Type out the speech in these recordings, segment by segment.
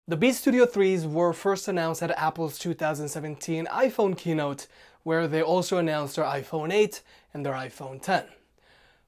The Beats Studio 3s were first announced at Apple's 2017 iPhone keynote, where they also announced their iPhone 8 and their iPhone 10.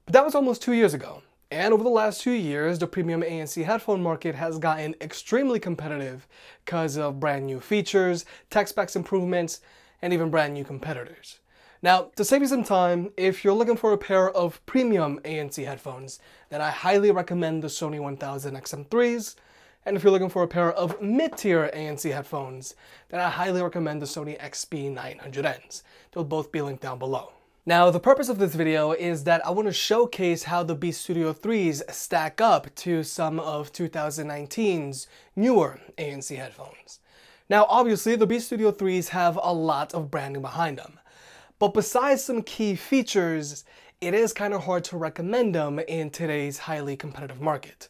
But that was almost 2 years ago, and over the last 2 years, the premium ANC headphone market has gotten extremely competitive because of brand new features, tech specs improvements, and even brand new competitors. Now, to save you some time, if you're looking for a pair of premium ANC headphones, then I highly recommend the Sony 1000 XM3s. And if you're looking for a pair of mid-tier ANC headphones, then I highly recommend the Sony XB900Ns. They'll both be linked down below. Now, the purpose of this video is that I want to showcase how the Beats Studio 3s stack up to some of 2019's newer ANC headphones. Now, obviously, the Beats Studio 3s have a lot of branding behind them. But besides some key features, it is kind of hard to recommend them in today's highly competitive market.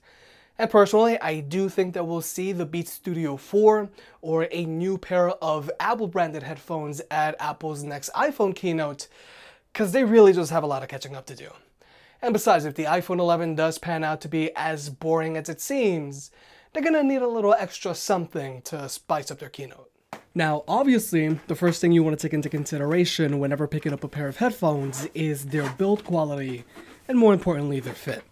And personally, I do think that we'll see the Beats Studio 4 or a new pair of Apple branded headphones at Apple's next iPhone keynote, because they really just have a lot of catching up to do. And besides, if the iPhone 11 does pan out to be as boring as it seems, they're gonna need a little extra something to spice up their keynote. Now, obviously, the first thing you want to take into consideration whenever picking up a pair of headphones is their build quality, and more importantly, their fit.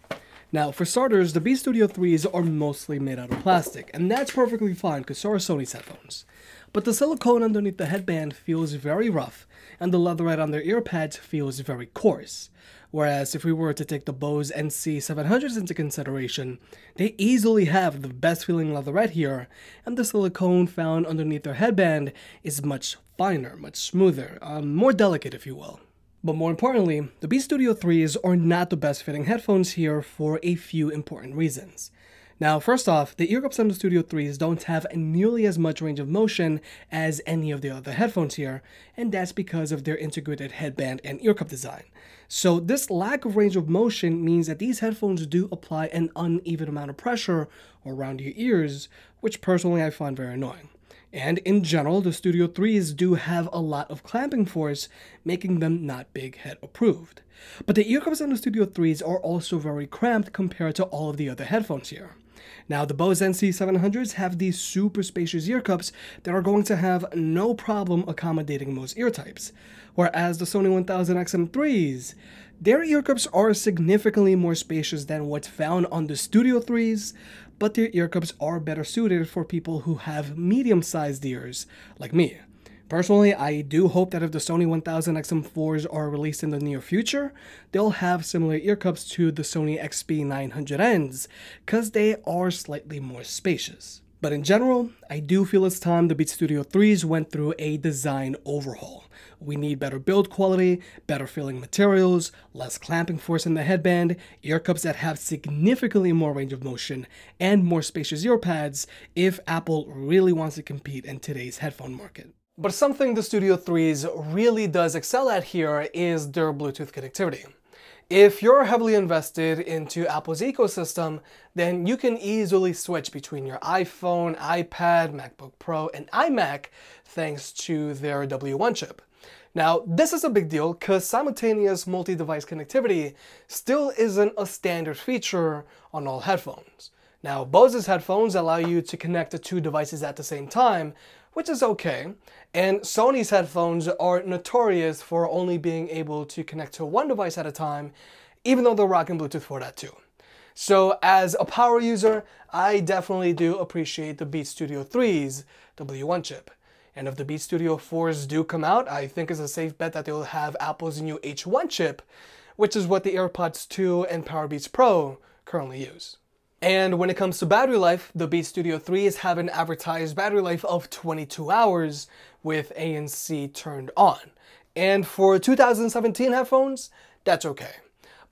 Now, for starters, the Beats Studio 3s are mostly made out of plastic, and that's perfectly fine because so are Sony's headphones. But the silicone underneath the headband feels very rough, and the leatherette on their ear pads feels very coarse. Whereas if we were to take the Bose NC700s into consideration, they easily have the best feeling leatherette here, and the silicone found underneath their headband is much finer, much smoother, more delicate if you will. But more importantly, the Beats Studio 3s are not the best fitting headphones here for a few important reasons. Now, first off, the ear cups on the Studio 3s don't have nearly as much range of motion as any of the other headphones here, and that's because of their integrated headband and ear cup design. So this lack of range of motion means that these headphones do apply an uneven amount of pressure around your ears, which personally I find very annoying. And in general, the Studio 3s do have a lot of clamping force, making them not big head approved. But the ear cups on the Studio 3s are also very cramped compared to all of the other headphones here. Now, the Bose NC700s have these super spacious ear cups that are going to have no problem accommodating most ear types, whereas the Sony 1000 XM3s, their ear cups are significantly more spacious than what's found on the Studio 3s, but their ear cups are better suited for people who have medium-sized ears, like me. Personally, I do hope that if the Sony 1000 XM4s are released in the near future, they'll have similar ear cups to the Sony XB900Ns, because they are slightly more spacious. But in general, I do feel it's time the Beats Studio 3s went through a design overhaul. We need better build quality, better feeling materials, less clamping force in the headband, ear cups that have significantly more range of motion, and more spacious ear pads if Apple really wants to compete in today's headphone market. But something the Studio 3s really does excel at here is their Bluetooth connectivity. If you're heavily invested into Apple's ecosystem, then you can easily switch between your iPhone, iPad, MacBook Pro, and iMac thanks to their W1 chip. Now, this is a big deal because simultaneous multi-device connectivity still isn't a standard feature on all headphones. Now, Bose's headphones allow you to connect to 2 devices at the same time, which is okay, and Sony's headphones are notorious for only being able to connect to 1 device at a time, even though they're rocking Bluetooth for that too. So as a power user, I definitely do appreciate the Beats Studio 3's W1 chip. And if the Beats Studio 4s do come out, I think it's a safe bet that they'll have Apple's new H1 chip, which is what the AirPods 2 and Powerbeats Pro currently use. And when it comes to battery life, the Beats Studio 3s have an advertised battery life of 22 hours with ANC turned on. And for 2017 headphones, that's okay.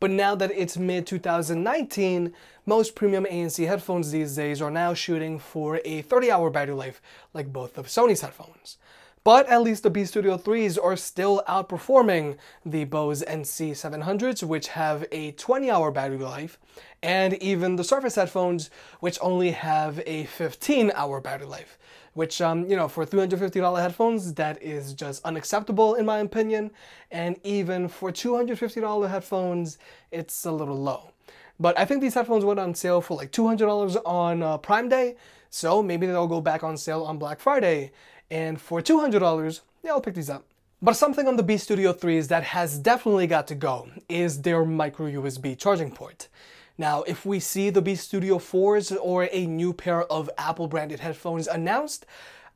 But now that it's mid-2019, most premium ANC headphones these days are now shooting for a 30-hour battery life, like both of Sony's headphones. But at least the Beats Studio 3s are still outperforming the Bose NC700s, which have a 20-hour battery life, and even the Surface headphones, which only have a 15-hour battery life. Which, for $350 headphones, that is just unacceptable in my opinion. And even for $250 headphones, it's a little low. But I think these headphones went on sale for like $200 on Prime Day, So maybe they'll go back on sale on Black Friday, and for $200, yeah, I'll pick these up. But something on the Beats Studio 3s that has definitely got to go is their micro USB charging port. Now, if we see the Beats Studio 4s or a new pair of Apple branded headphones announced,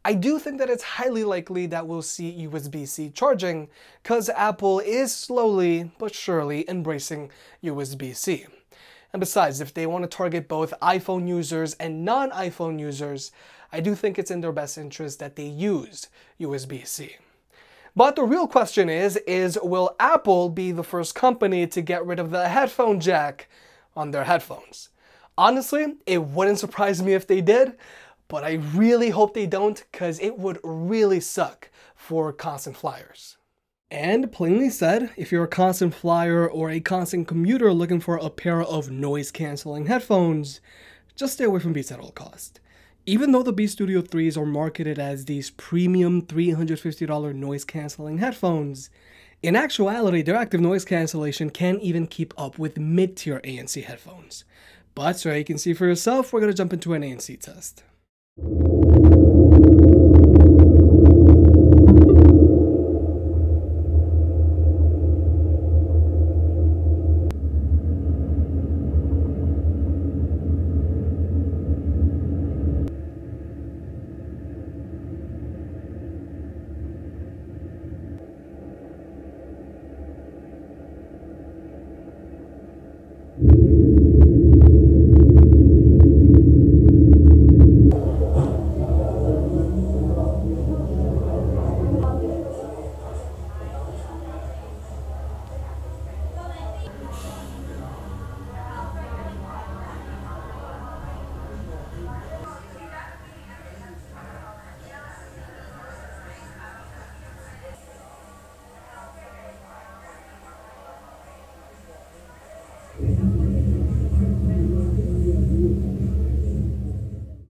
I do think that it's highly likely that we'll see USB-C charging, because Apple is slowly but surely embracing USB-C. And besides, if they want to target both iPhone users and non-iPhone users, I do think it's in their best interest that they use USB-C. But the real question is will Apple be the first company to get rid of the headphone jack on their headphones? Honestly, it wouldn't surprise me if they did, but I really hope they don't, because it would really suck for constant flyers. And plainly said, if you're a constant flyer or a constant commuter looking for a pair of noise-canceling headphones, just stay away from Beats at all costs. Even though the Beats Studio 3s are marketed as these premium $350 noise-canceling headphones, in actuality, their active noise cancellation can't even keep up with mid-tier ANC headphones. But so you can see for yourself, we're going to jump into an ANC test.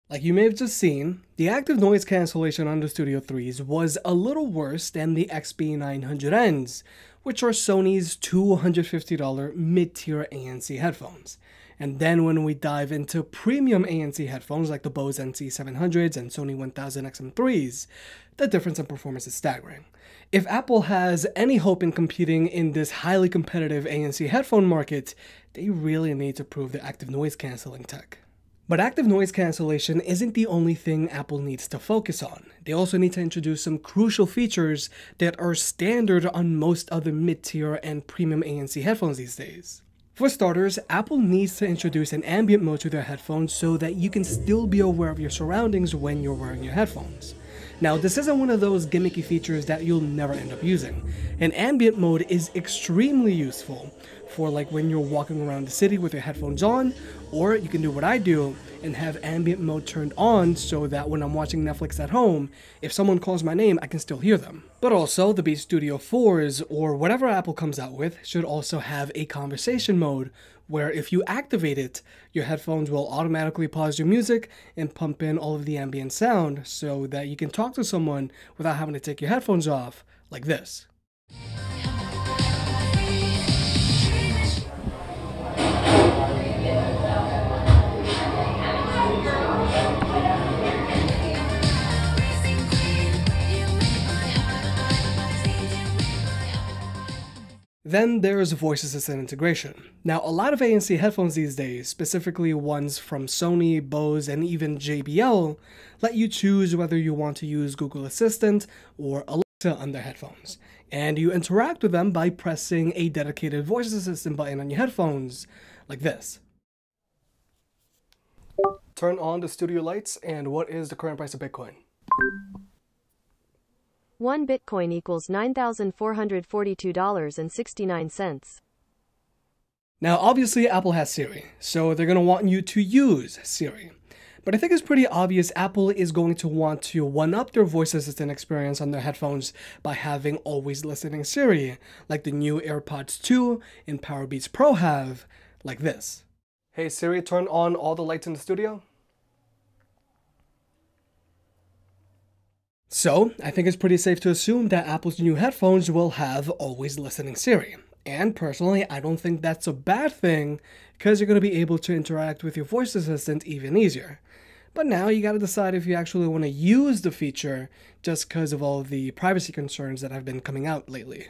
Like you may have just seen, the active noise cancellation on the Studio 3s was a little worse than the XB900Ns, which are Sony's $250 mid-tier ANC headphones. And then when we dive into premium ANC headphones like the Bose NC700s and Sony 1000XM3s, the difference in performance is staggering. If Apple has any hope in competing in this highly competitive ANC headphone market, they really need to prove their active noise cancelling tech. But active noise cancellation isn't the only thing Apple needs to focus on. They also need to introduce some crucial features that are standard on most other mid-tier and premium ANC headphones these days. For starters, Apple needs to introduce an ambient mode to their headphones so that you can still be aware of your surroundings when you're wearing your headphones. Now, this isn't one of those gimmicky features that you'll never end up using. An ambient mode is extremely useful for like when you're walking around the city with your headphones on, or you can do what I do and have ambient mode turned on so that when I'm watching Netflix at home, if someone calls my name, I can still hear them. But also, the Beats Studio 4s, or whatever Apple comes out with, should also have a conversation mode, where if you activate it, your headphones will automatically pause your music and pump in all of the ambient sound so that you can talk to someone without having to take your headphones off, like this. Then there's voice assistant integration. Now, a lot of ANC headphones these days, specifically ones from Sony, Bose, and even JBL, let you choose whether you want to use Google Assistant or Alexa on their headphones. And you interact with them by pressing a dedicated voice assistant button on your headphones, like this. Turn on the studio lights, and what is the current price of Bitcoin? 1 Bitcoin equals $9,442.69. Now, obviously, Apple has Siri, so they're going to want you to use Siri. But I think it's pretty obvious Apple is going to want to one-up their voice assistant experience on their headphones by having always listening Siri, like the new AirPods 2 and Powerbeats Pro have, like this. Hey Siri, turn on all the lights in the studio. So, I think it's pretty safe to assume that Apple's new headphones will have always listening Siri. And personally, I don't think that's a bad thing, because you're going to be able to interact with your voice assistant even easier. But now you gotta decide if you actually want to use the feature just because of all the privacy concerns that have been coming out lately.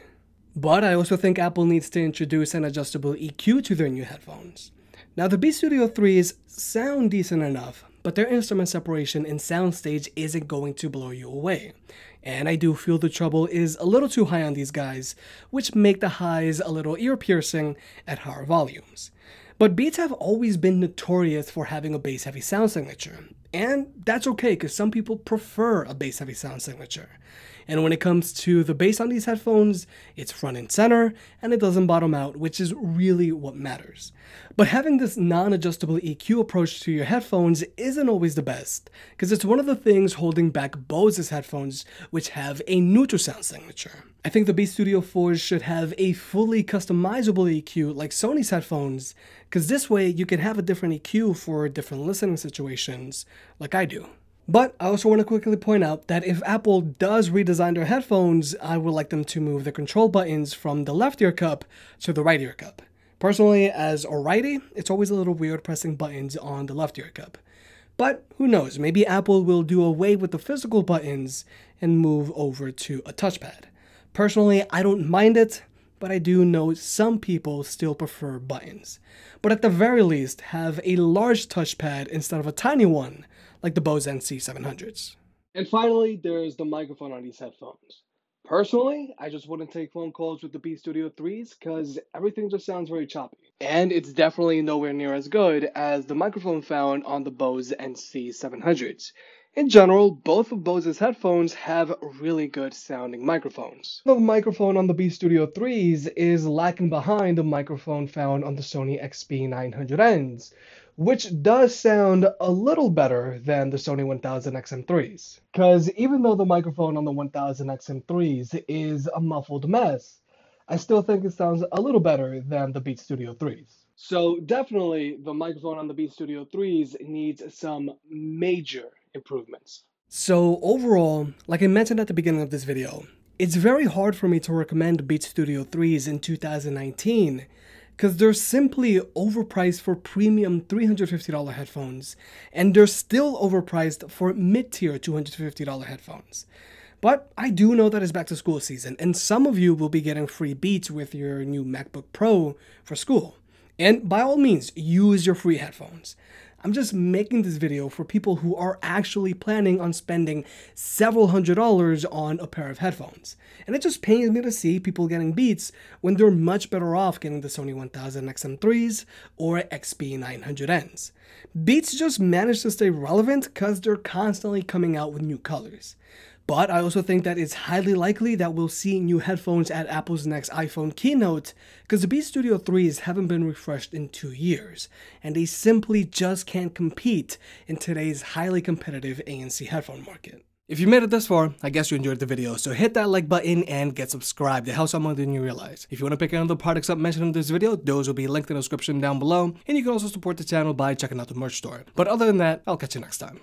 But I also think Apple needs to introduce an adjustable EQ to their new headphones. Now the Beats Studio 3s sound decent enough, but their instrument separation and soundstage isn't going to blow you away. And I do feel the treble is a little too high on these guys, which make the highs a little ear-piercing at higher volumes. But Beats have always been notorious for having a bass-heavy sound signature, and that's okay because some people prefer a bass-heavy sound signature. And when it comes to the bass on these headphones, it's front and center, and it doesn't bottom out, which is really what matters. But having this non-adjustable EQ approach to your headphones isn't always the best, because it's one of the things holding back Bose's headphones, which have a neutral sound signature. I think the Beats Studio 4s should have a fully customizable EQ like Sony's headphones, because this way you can have a different EQ for different listening situations, like I do. But I also want to quickly point out that if Apple does redesign their headphones, I would like them to move the control buttons from the left ear cup to the right ear cup. Personally, as a righty, it's always a little weird pressing buttons on the left ear cup. But who knows, maybe Apple will do away with the physical buttons and move over to a touchpad. Personally, I don't mind it, but I do know some people still prefer buttons. But at the very least, have a large touchpad instead of a tiny one, like the Bose NC700s. And finally, there's the microphone on these headphones. Personally, I just wouldn't take phone calls with the Beats Studio 3s because everything just sounds very choppy. And it's definitely nowhere near as good as the microphone found on the Bose NC700s. In general, both of Bose's headphones have really good sounding microphones. The microphone on the Beats Studio 3s is lacking behind the microphone found on the Sony XB900Ns, which does sound a little better than the Sony 1000XM3s. Because even though the microphone on the 1000XM3s is a muffled mess, I still think it sounds a little better than the Beats Studio 3s. So definitely the microphone on the Beats Studio 3s needs some major improvements. So overall, like I mentioned at the beginning of this video, it's very hard for me to recommend Beats Studio 3s in 2019 because they're simply overpriced for premium $350 headphones, and they're still overpriced for mid-tier $250 headphones. But I do know that it's back to school season, and some of you will be getting free Beats with your new MacBook Pro for school. And by all means, use your free headphones. I'm just making this video for people who are actually planning on spending several $100s on a pair of headphones. And it just pains me to see people getting Beats when they're much better off getting the Sony 1000XM3s or XB900Ns. Beats just manage to stay relevant because they're constantly coming out with new colors. But I also think that it's highly likely that we'll see new headphones at Apple's next iPhone keynote because the Beats Studio 3s haven't been refreshed in 2 years, and they simply just can't compete in today's highly competitive ANC headphone market. If you made it this far, I guess you enjoyed the video, so hit that like button and get subscribed. It helps out more than you realize. If you want to pick any of the products up mentioned in this video, those will be linked in the description down below, and you can also support the channel by checking out the merch store. But other than that, I'll catch you next time.